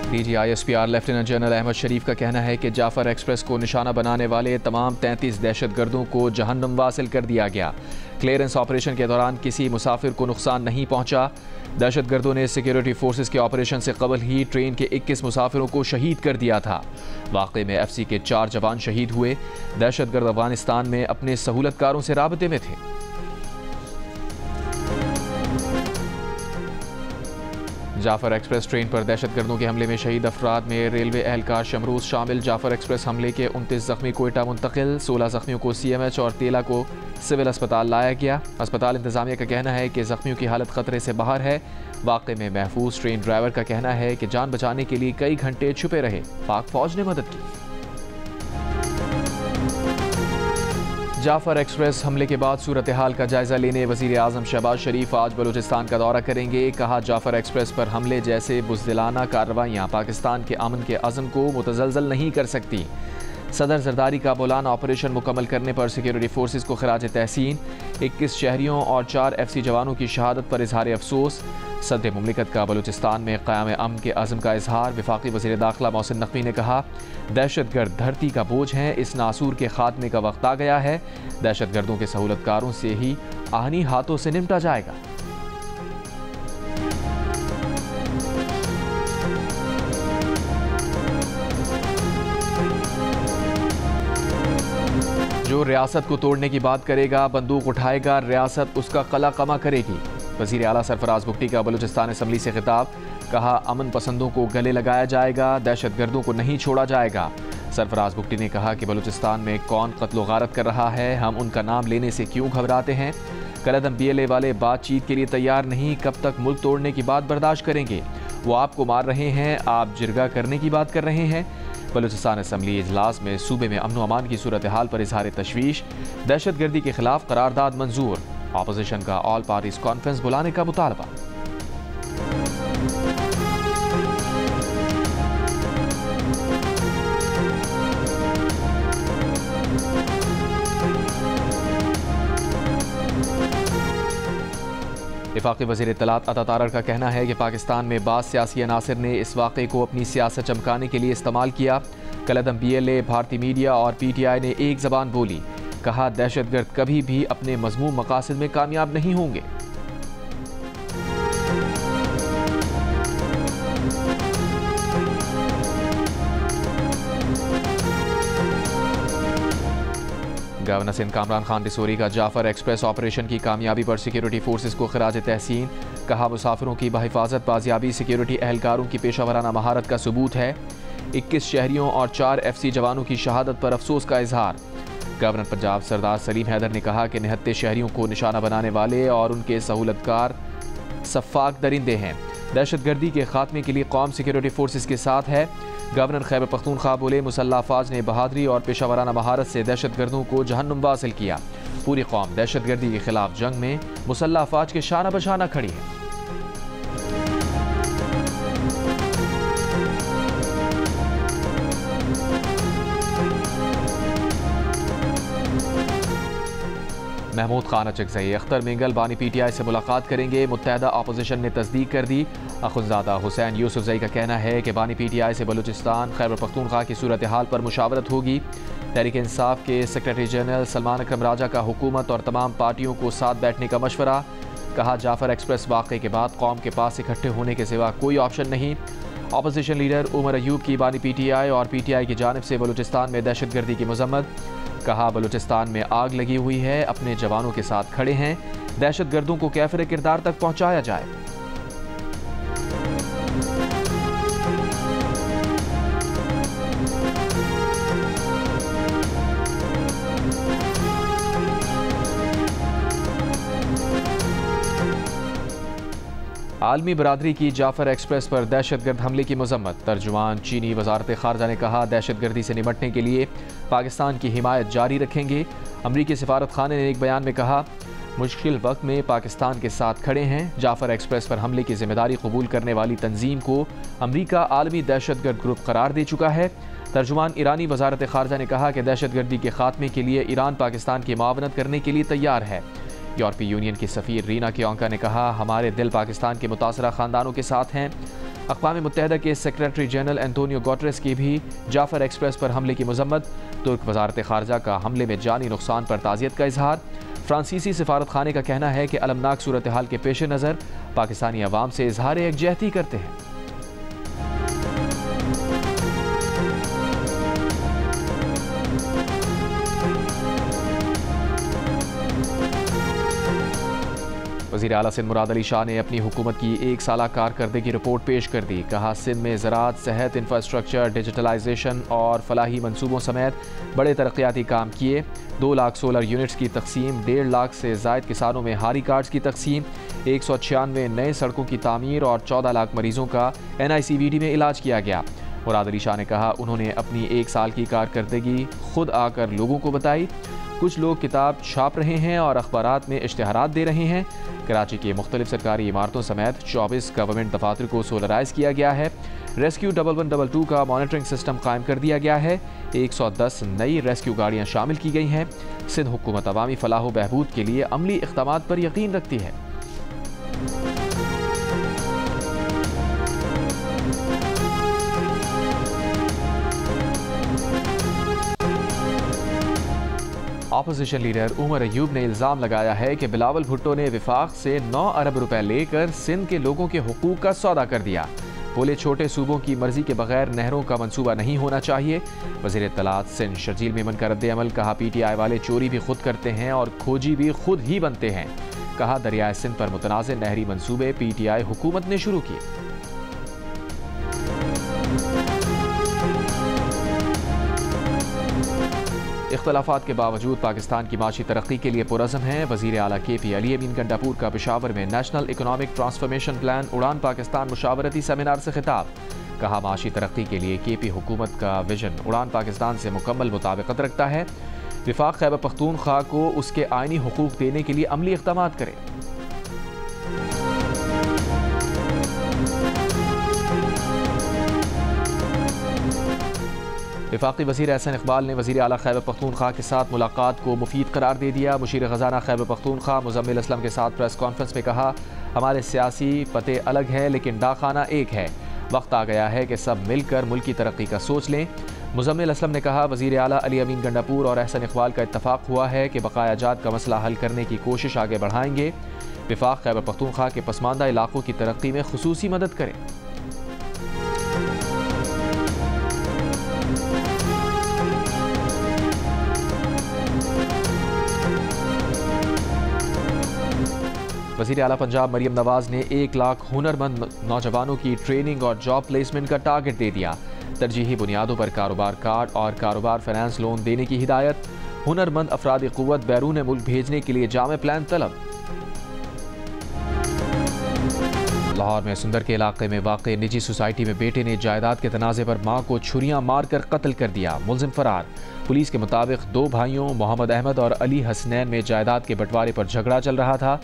DGISPR lieutenant general Ahmad शरीफ का कहना है कि जाफर एक्सप्रेस को निशाना बनाने वाले तमाम 33 दहशतगर्दों को जहन्नुम वासिल कर दिया गया। क्लियरेंस ऑपरेशन के दौरान किसी मुसाफिर को नुकसान नहीं पहुंचा। दहशतगर्दों ने सिक्योरिटी फोर्सेस के ऑपरेशन से कबल ही ट्रेन के 21 मुसाफिरों को शहीद कर दिया था। वाक़े में FC के 4 जवान शहीद हुए। दहशतगर्द अफगानिस्तान में अपने सहूलतकारों से राबते में थे। जाफर एक्सप्रेस ट्रेन पर दहशतगर्दों के हमले में शहीद अफराद में रेलवे एहलकार शमरूज शामिल। जाफर एक्सप्रेस हमले के 29 जख्मी कोयटा मुंतकिल, 16 जख्मियों को CMH और तेला को सिविल अस्पताल लाया गया। अस्पताल इंतजामिया का कहना है कि जख्मियों की हालत खतरे से बाहर है। वाक़े में महफूज ट्रेन ड्राइवर का कहना है कि जान बचाने के लिए कई घंटे छुपे रहे, पाक फौज ने मदद की। जाफर एक्सप्रेस हमले के बाद सूरत हाल का जायजा लेने वज़ीर आज़म शहबाज शरीफ आज बलूचिस्तान का दौरा करेंगे। कहा, जाफर एक्सप्रेस पर हमले जैसे बुज़दिलाना कार्रवाइयाँ पाकिस्तान के अमन के अज़म को मुतज़लज़ल नहीं कर सकती। सदर जरदारी का मौलाना ऑपरेशन मुकम्मल करने पर सिक्योरिटी फोर्सेस को खराज तहसीन। 21 शहरियों और 4 FC जवानों की शहादत पर इजहार अफसोस। सदर मुमलिकत का बलूचिस्तान में क़याम अमन के अज़म का इजहार। वफाकी वज़ीर दाखिला मोहसिन नकवी ने कहा, दहशतगर्द धरती का बोझ हैं, इस नासूर के खात्मे का वक्त आ गया है। दहशतगर्दों के सहूलतकारों से ही आहनी हाथों से निपटा जाएगा। जो रियासत को तोड़ने की बात करेगा, बंदूक उठाएगा, रियासत उसका कला कमा करेगी। वज़ीर आला सरफराज बुगटी का बलूचिस्तान असम्बली से खिताब। कहा, अमन पसंदों को गले लगाया जाएगा, दहशतगर्दों को नहीं छोड़ा जाएगा। सरफराज बुगटी ने कहा कि बलूचिस्तान में कौन कत्ल गारत कर रहा है, हम उनका नाम लेने से क्यों घबराते हैं। कलअदम BLA वाले बातचीत के लिए तैयार नहीं, कब तक मुल्क तोड़ने की बात बर्दाश्त करेंगे। वो आपको मार रहे हैं, आप जिरगा करने की बात कर रहे हैं। बलूचिस्तान असम्बली इजलास में सूबे में अमन अमान की सूरत हाल पर इजहार तशवीश। दहशतगर्दी के खिलाफ करारदाद मंजूर। अपोजिशन का ऑल पार्टीज कॉन्फ्रेंस बुलाने का मुतालबा। वफाकी वज़ीर इत्तलात अता तारर का कहना है कि पाकिस्तान में बाज़ सियासी अनासिर ने इस वाक़े को अपनी सियासत चमकाने के लिए इस्तेमाल किया। कलअदम BLA, भारतीय मीडिया और PTI ने एक ज़बान बोली। कहा, दहशतगर्द कभी भी अपने मज़मूम मकासद में कामयाब नहीं होंगे। गवर्नर सिंध कामरान खान डिसोरी का जाफर एक्सप्रेस ऑपरेशन की कामयाबी पर सिक्योरिटी फोर्सेस को खराज तहसीन। कहा, मुसाफिरों की बहिफाजत बाजियाबी सिक्योरिटी एहलकारों की पेशा वराना महारत का सबूत है। 21 शहरियों और 4 FC जवानों की शहादत पर अफसोस का इजहार। गवर्नर पंजाब सरदार सलीम हैदर ने कहा कि 79 शहरियों को निशाना बनाने वाले और उनके सहूलतकार सफ़ाक दरिंदे हैं। दहशतगर्दी के खात्मे के लिए कौम सिक्योरिटी फोर्सेस के साथ है। गवर्नर खैबर पख्तूनख्वा बोले, मुसल्लह अफवाज ने बहादुरी और पेशा वराना महारत से दहशतगर्दों को जहन्नुम वासिल किया। पूरी कौम दहशतगर्दी के खिलाफ जंग में मुसल्लह अफवाज के शाना बशाना खड़ी है। महमूद खान अचकज़ई अख्तर मेंगल बानी PTI से मुलाकात करेंगे। मुत्तहदा अपोजिशन ने तस्दीक कर दी। अखुंज़ादा हुसैन यूसुफजई का कहना है कि बानी PTI से बलूचिस्तान खैबर पख्तूनख्वा की सूरत हाल पर मुशावरत होगी। तहरीक इंसाफ के सेक्रेटरी जनरल सलमान अकरम राजा का हुकूमत और तमाम पार्टियों को साथ बैठने का मशवरा। कहा, जाफर एक्सप्रेस वाक़े के बाद कौम के पास इकट्ठे होने के सिवा कोई ऑप्शन नहीं। अपोजिशन लीडर उमर अयूब की बानी PTI और PTI की जानिब से बलूचिस्तान में दहशतगर्दी की मजम्मत। कहा, बलूचिस्तान में आग लगी हुई है, अपने जवानों के साथ खड़े हैं, दहशतगर्दों को कैफिर किरदार तक पहुंचाया जाए। आलमी बरादरी की जाफर एक्सप्रेस पर दहशतगर्द हमले की मजम्मत। तर्जुमान चीनी वजारत खारजा ने कहा, दहशतगर्दी से निपटने के लिए पाकिस्तान की हिमायत जारी रखेंगे। अमरीकी सिफारत खाने ने एक बयान में कहा, मुश्किल वक्त में पाकिस्तान के साथ खड़े हैं। जाफर एक्सप्रेस पर हमले की जिम्मेदारी कबूल करने वाली तंजीम को अमरीका आलमी दहशतगर्द ग्रुप करार दे चुका है। तर्जुमान ईरानी वजारत खारजा ने कहा कि दहशतगर्दी के खात्मे के लिए ईरान पाकिस्तान की मुआवनत करने के लिए तैयार है। यूरोपीय यूनियन की सफ़ीर रीना कियोंका ने कहा, हमारे दिल पाकिस्तान के मुतासरा ख़ानदानों के साथ हैं। अक़वाम मुत्तहिदा के सेक्रेटरी जनरल एंटोनियो गुटेरेस की भी जाफर एक्सप्रेस पर हमले की मजम्मत। तुर्क वजारत खारजा का हमले में जानी नुकसान पर ताज़ियत का इजहार। फ्रांसीसी सिफारत खाने का कहना है कि अलमनाक सूरत हाल के पेश नज़र पाकिस्तानी अवाम से इजहार यकजहती करते हैं। वज़ीर आला सिंध मुराद अली शाह ने अपनी हुकूमत की एक साला कारकर्दगी रिपोर्ट पेश कर दी। कहा, सिंध में ज़राअत, सेहत, इंफ्रास्ट्रक्चर, डिजिटलाइजेशन और फलाही मनसूबों समेत बड़े तरक्याती काम किए। 2 लाख सोलर यूनिट्स की तकसीम, 1.5 लाख से ज़ायद किसानों में हारी कार्ड्स की तकसीम, 196 नए सड़कों की तामीर और 14 लाख मरीजों का NICVD में इलाज किया गया। मुराद अली शाह ने कहा, उन्होंने अपनी एक साल की कारकर्दगी खुद आकर लोगों को बताई। कुछ लोग किताब छाप रहे हैं और अखबारात में इश्तिहारात दे रहे हैं। कराची की मुख्तलिफ सरकारी इमारतों समेत 24 गवर्नमेंट दफातर को सोलराइज किया गया है। रेस्क्यू 1122 का मॉनिटरिंग सिस्टम कायम कर दिया गया है। 110 नई रेस्क्यू गाड़ियाँ शामिल की गई हैं। सिंध हुकूमत अवामी फलाह व बहबूद के लिए अमली इक़दामात पर यकीन रखती है। अपोजिशन लीडर उमर अयूब ने इल्ज़ाम लगाया है कि बिलावल भुट्टो ने विफाक से 9 अरब रुपए लेकर सिंध के लोगों के हुकूक का सौदा कर दिया। बोले, छोटे सूबों की मर्जी के बगैर नहरों का मंसूबा नहीं होना चाहिए। वज़ीर इत्तलात सिंध शर्जील मेमन का रद्द-ए-अमल। कहा, PTI वाले चोरी भी खुद करते हैं और खोजी भी खुद ही बनते हैं। कहा, दरियाए सिंध पर मुतनाज़ नहरी मंसूबे PTI हुकूमत ने शुरू किए। इख्तलाफात के बावजूद पाकिस्तान की माशी तरक्की के लिए पुरज़म है। वज़ीर आला KP अली अमीन गंडापुर का पेशावर में नेशनल इकोनॉमिक ट्रांसफॉर्मेशन प्लान उड़ान पाकिस्तान मुशावरती सेमिनार से खिताब। कहा, माशी तरक्की के लिए KP हुकूमत का विजन उड़ान पाकिस्तान से मुकम्मल मुताबिकत रखता है। विफाक खैबर पख्तूनख्वा को उसके आइनी हुकूक देने के लिए अमली इक़दामात करे। वफाकी वज़ीर एहसन इकबाल ने वज़ीर आला खैबर पख्तूनख्वा के साथ मुलाकात को मुफीद करार दे दिया। मुशीर ख़ज़ाना खैबर पख्तूनख्वा मुज़म्मिल असलम के साथ प्रेस कॉन्फ्रेंस में कहा, हमारे सियासी पते अलग हैं लेकिन डाखाना एक है। वक्त आ गया है कि सब मिलकर मुल्क की तरक्की का सोच लें। मुज़म्मिल असलम ने कहा, वज़ीर आला अली अमीन गंडापुर और एहसन इकबाल का इत्तफाक हुआ है कि बकाया जात का मसला हल करने की कोशिश आगे बढ़ाएंगे। वफाक खैबर पख्तूनख्वा के पसमानदा इलाकों की तरक्की में खुसूसी मदद करें। वज़ीर आला पंजाब मरियम नवाज़ ने 1 लाख हुनरमंद नौजवानों की ट्रेनिंग और जॉब प्लेसमेंट का टारगेट दे दिया। तरजीही बुनियादों पर कारोबार कार्ड और कारोबार फाइनेंस लोन देने की हिदायत। हुनरमंद अफराद क़ुव्वत बैरून मुल्क भेजने के लिए जामे प्लान तलब। लाहौर में सुंदर के इलाके में वाक़ निजी सोसाइटी में बेटे ने जायदाद के तनाज़े पर मां को छुरियां मारकर कत्ल कर दिया। मुलजिम फरार। पुलिस के मुताबिक 2 भाइयों मोहम्मद अहमद और अली हसनैन में जायदाद के बंटवारे पर झगड़ा चल रहा था।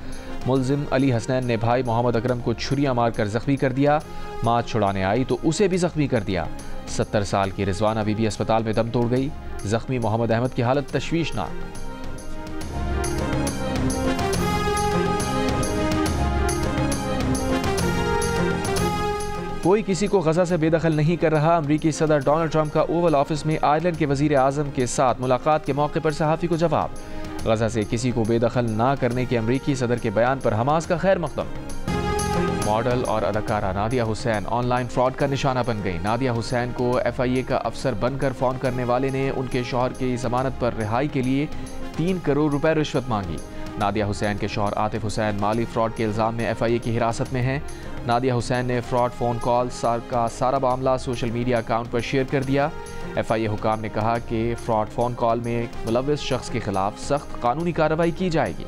मुलजिम अली हसनैन ने भाई मोहम्मद अकरम को छुरियां मारकर जख्मी कर दिया। मां छुड़ाने आई तो उसे भी जख्मी कर दिया। 70 साल की रिजवाना बीबी अस्पताल में दम तोड़ गई। जख्मी मोहम्मद अहमद की हालत तशवीशनाक। कोई किसी को गजा से बेदखल नहीं कर रहा। अमरीकी सदर डोनाल्ड ट्रंप का ओवल ऑफिस में आयरलैंड के वजीर आजम के साथ मुलाकात के मौके पर सहाफ़ी को जवाब। गजा से किसी को बेदखल ना करने के अमरीकी सदर के बयान पर हमास का खैर मकदम। मॉडल और अदाकारा नादिया हुसैन ऑनलाइन फ्रॉड का निशाना बन गई। नादिया हुसैन को FIA का अफसर बनकर फ़ोन करने वाले ने उनके शौहर की जमानत पर रिहाई के लिए 3 करोड़ रुपए रिश्वत मांगी। नादिया हुसैन के शौहर आतिफ हुसैन माली फ्रॉड के इल्ज़ाम में FIA की हिरासत में हैं। नादिया हुसैन ने फ्रॉड फ़ोन कॉल का सारा मामला सोशल मीडिया अकाउंट पर शेयर कर दिया। FIA हुकाम ने कहा कि फ्रॉड फ़ोन कॉल में मुलव्विस शख्स के खिलाफ सख्त कानूनी कार्रवाई की जाएगी।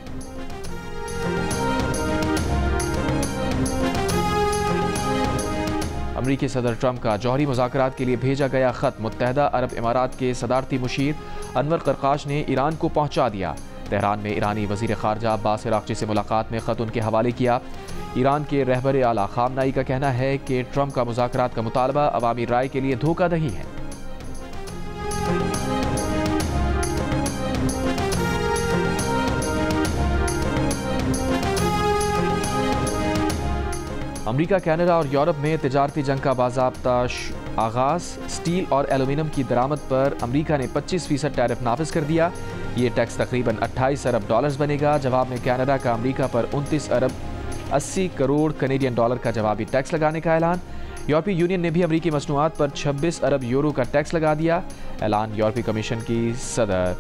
अमरीकी सदर ट्रंप का जौहरी मुज़ाकरात के लिए भेजा गया ख़त मुत्तहदा अरब इमारात के सदारती मुशीर अनवर करकाश ने ईरान को पहुँचा दिया। तेहरान में ईरानी वज़ीर ख़ारजा अब्बास अराग़ची से मुलाकात में ख़त उनके हवाले किया। ईरान के रहबर आला ख़ामनाई का कहना है कि ट्रंप का मुज़ाकरात का मुतालबा अवामी राय के लिए धोखाधही है। अमेरिका, कनाडा और यूरोप में तिजारती जंग का बाज़ाब्ता आगाज़। स्टील और एलुमिनियम की दरामद पर अमेरिका ने 25% टैरिफ नाफिज कर दिया। ये टैक्स तकरीबन 28 अरब डॉलर्स बनेगा। जवाब में कनाडा का अमेरिका पर 29 अरब 80 करोड़ कनेडियन डॉलर का जवाबी टैक्स लगाने का ऐलान। यूरोपीय यूनियन ने भी अमेरिकी मसनूआत पर 26 अरब यूरो का टैक्स लगा दिया। ऐलान यूरोपीय कमीशन की सदर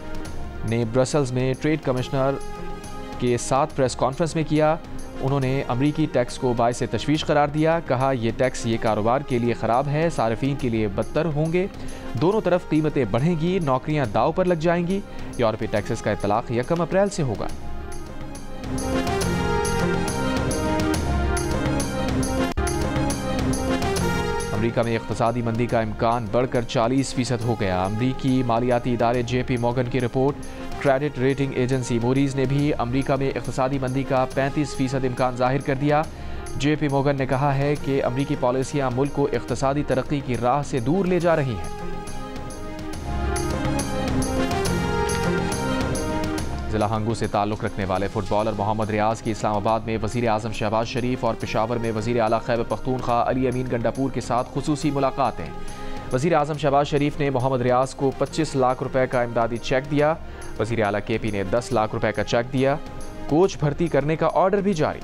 ने ब्रसल्स में ट्रेड कमिश्नर के साथ प्रेस कॉन्फ्रेंस में किया। उन्होंने अमरीकी टैक्स को बाइस तशवीश करार दिया। कहा यह टैक्स ये कारोबार के लिए ख़राब है, सार्फिन के लिए बदतर होंगे। दोनों तरफ कीमतें बढ़ेंगी, नौकरियां दाव पर लग जाएंगी। यूरोपीय टैक्सेस का इतलाक़ 1 अप्रैल से होगा। अमेरिका में इक़्तिसादी मंदी का इम्कान बढ़कर 40% हो गया। अमरीकी मालियाती इदारे JP Morgan की report. Credit rating agency Moody's ने भी अमेरिका में इक़्तिसादी मंदी का 35% इम्कान जाहिर कर दिया। JP Morgan ने कहा है कि अमरीकी पॉलिसियाँ मुल्क को इक़्तिसादी तरक्की की राह से दूर ले जा रही हैं। ज़िला हंगू से ताल्लुक़ रखने वाले फुटबॉलर मोहम्मद रियाज की इस्लामाबाद में वज़ीर आज़म शहबाज शरीफ और पेशावर में वज़ीर आला खैबर पख्तूनख्वा अली अमीन गंडापुर के साथ खुसूसी मुलाकातें। वज़ीर आज़म शहबाज शरीफ ने मोहम्मद रियाज को 25 लाख रुपए का इमदादी चेक दिया। वज़ीर आला KP ने 10 लाख रुपए का चेक दिया। कोच भर्ती करने का ऑर्डर भी जारी।